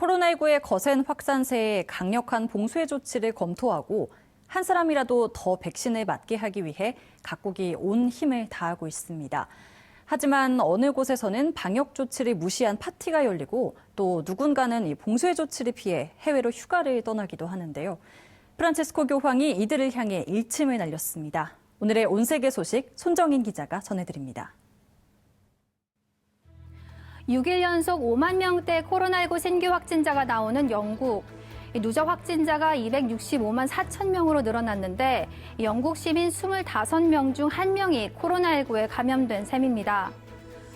코로나19의 거센 확산세에 강력한 봉쇄 조치를 검토하고 한 사람이라도 더 백신을 맞게 하기 위해 각국이 온 힘을 다하고 있습니다. 하지만 어느 곳에서는 방역 조치를 무시한 파티가 열리고 또 누군가는 이 봉쇄 조치를 피해 해외로 휴가를 떠나기도 하는데요. 프란치스코 교황이 이들을 향해 일침을 날렸습니다. 오늘의 온 세계 소식 손정인 기자가 전해드립니다. 6일 연속 5만 명대 코로나19 신규 확진자가 나오는 영국. 누적 확진자가 265만 4천 명으로 늘어났는데 영국 시민 25명 중 1명이 코로나19에 감염된 셈입니다.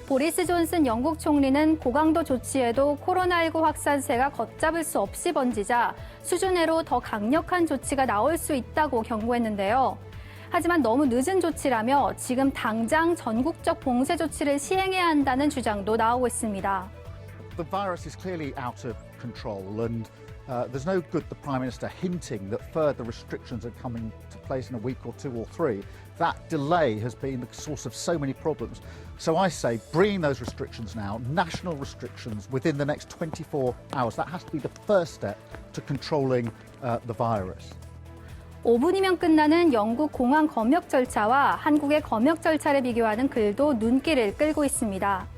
보리스 존슨 영국 총리는 고강도 조치에도 코로나19 확산세가 걷잡을 수 없이 번지자 수준외로 더 강력한 조치가 나올 수 있다고 경고했는데요. 하지만 너무 늦은 조치라며 지금 당장 전국적 봉쇄 조치를 시행해야 한다는 주장도 나오고 있습니다. The virus is clearly out of control and there's no good the Prime Minister hinting that further restrictions are coming to place in a week or two or three. That delay has been the source of so many problems. So I say bringing those restrictions now, national restrictions within the next 24 hours. That has to be the first step to controlling the virus. 5분이면 끝나는 영국 공항 검역 절차와 한국의 검역 절차를 비교하는 글도 눈길을 끌고 있습니다.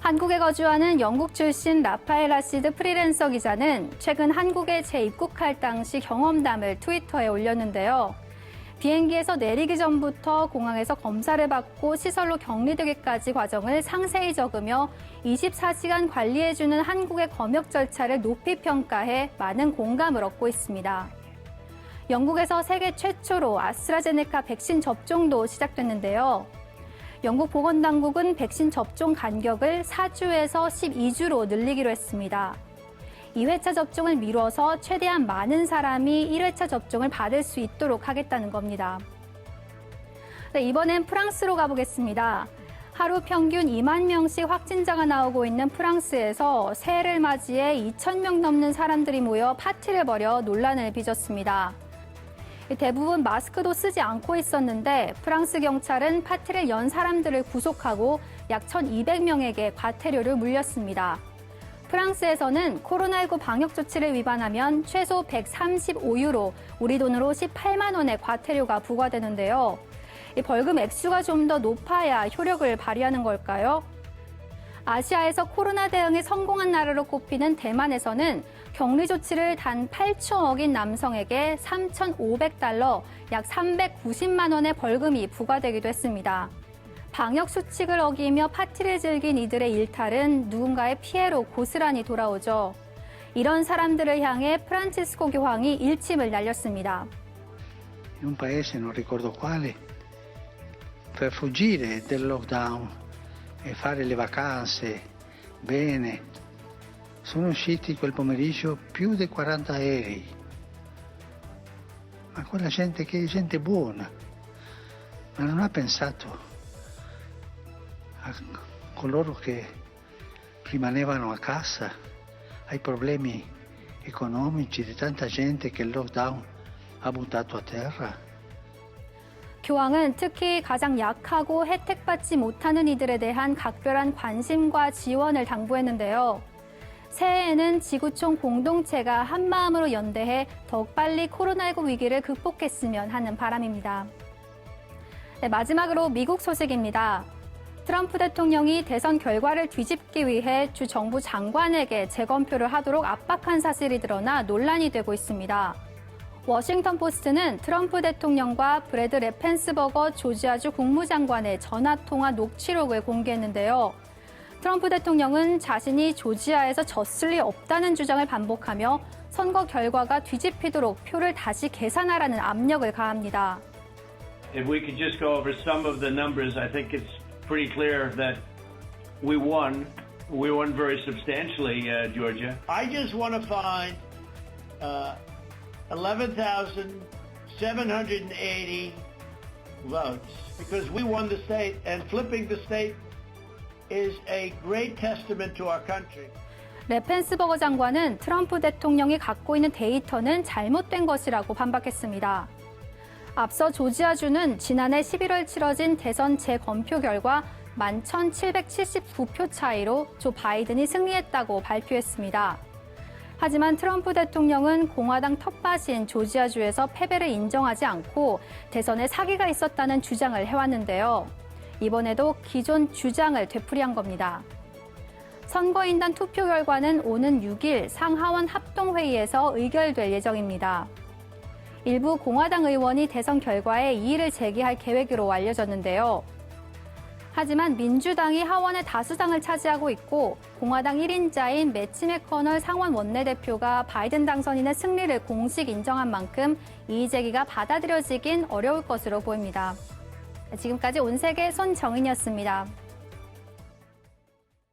한국에 거주하는 영국 출신 라파엘 하시드 프리랜서 기자는 최근 한국에 재입국할 당시 경험담을 트위터에 올렸는데요. 비행기에서 내리기 전부터 공항에서 검사를 받고 시설로 격리되기까지 과정을 상세히 적으며 24시간 관리해주는 한국의 검역 절차를 높이 평가해 많은 공감을 얻고 있습니다. 영국에서 세계 최초로 아스트라제네카 백신 접종도 시작됐는데요. 영국 보건당국은 백신 접종 간격을 4주에서 12주로 늘리기로 했습니다. 2회차 접종을 미뤄서 최대한 많은 사람이 1회차 접종을 받을 수 있도록 하겠다는 겁니다. 네, 이번엔 프랑스로 가보겠습니다. 하루 평균 2만 명씩 확진자가 나오고 있는 프랑스에서 새해를 맞이해 2천 명 넘는 사람들이 모여 파티를 벌여 논란을 빚었습니다. 대부분 마스크도 쓰지 않고 있었는데 프랑스 경찰은 파티를 연 사람들을 구속하고 약 1,200명에게 과태료를 물렸습니다. 프랑스에서는 코로나19 방역 조치를 위반하면 최소 135유로, 우리 돈으로 18만 원의 과태료가 부과되는데요. 이 벌금 액수가 좀 더 높아야 효력을 발휘하는 걸까요? 아시아에서 코로나 대응에 성공한 나라로 꼽히는 대만에서는 격리 조치를 단 8초 어긴 남성에게 3,500달러, 약 390만 원의 벌금이 부과되기도 했습니다. 방역 수칙을 어기며 파티를 즐긴 이들의 일탈은 누군가의 피해로 고스란히 돌아오죠. 이런 사람들을 향해 프란치스코 교황이 일침을 날렸습니다. In un paese non ricordo quale, per fuggire del lockdown e fare le vacanze bene, sono usciti quel pomeriggio più di 40 aerei. Ma quella gente che è gente buona, ma non ha pensato a coloro che rimanevano a casa, ai problemi economici di tanta gente che il lockdown ha buttato a terra. 교황은 특히 가장 약하고 혜택받지 못하는 이들에 대한 각별한 관심과 지원을 당부했는데요. 새해에는 지구촌 공동체가 한마음으로 연대해 더욱 빨리 코로나19 위기를 극복했으면 하는 바람입니다. 네, 마지막으로 미국 소식입니다. 트럼프 대통령이 대선 결과를 뒤집기 위해 주 정부 장관에게 재검표를 하도록 압박한 사실이 드러나 논란이 되고 있습니다. 워싱턴 포스트는 트럼프 대통령과 브래드 래펜스버거 조지아주 국무장관의 전화통화 녹취록을 공개했는데요. 트럼프 대통령은 자신이 조지아에서 졌을 리 없다는 주장을 반복하며 선거 결과가 뒤집히도록 표를 다시 계산하라는 압력을 가합니다. If we could just go over some of the numbers, I think it's pretty clear that we won. We won very substantially, Georgia. I just want to find 11,780 votes because we won the state, and flipping the state is a great testament to our country. 래펜스버거 장관은 트럼프 대통령이 갖고 있는 데이터는 잘못된 것이라고 반박했습니다. 앞서 조지아주는 지난해 11월 치러진 대선 재검표 결과 11,779표 차이로 조 바이든이 승리했다고 발표했습니다. 하지만 트럼프 대통령은 공화당 텃밭인 조지아주에서 패배를 인정하지 않고 대선에 사기가 있었다는 주장을 해왔는데요. 이번에도 기존 주장을 되풀이한 겁니다. 선거인단 투표 결과는 오는 6일 상하원 합동회의에서 의결될 예정입니다. 일부 공화당 의원이 대선 결과에 이의를 제기할 계획으로 알려졌는데요. 하지만 민주당이 하원의 다수당을 차지하고 있고 공화당 1인자인 매치 맥커널 상원 원내대표가 바이든 당선인의 승리를 공식 인정한 만큼 이의 제기가 받아들여지긴 어려울 것으로 보입니다. 지금까지 온세계 손정인이었습니다.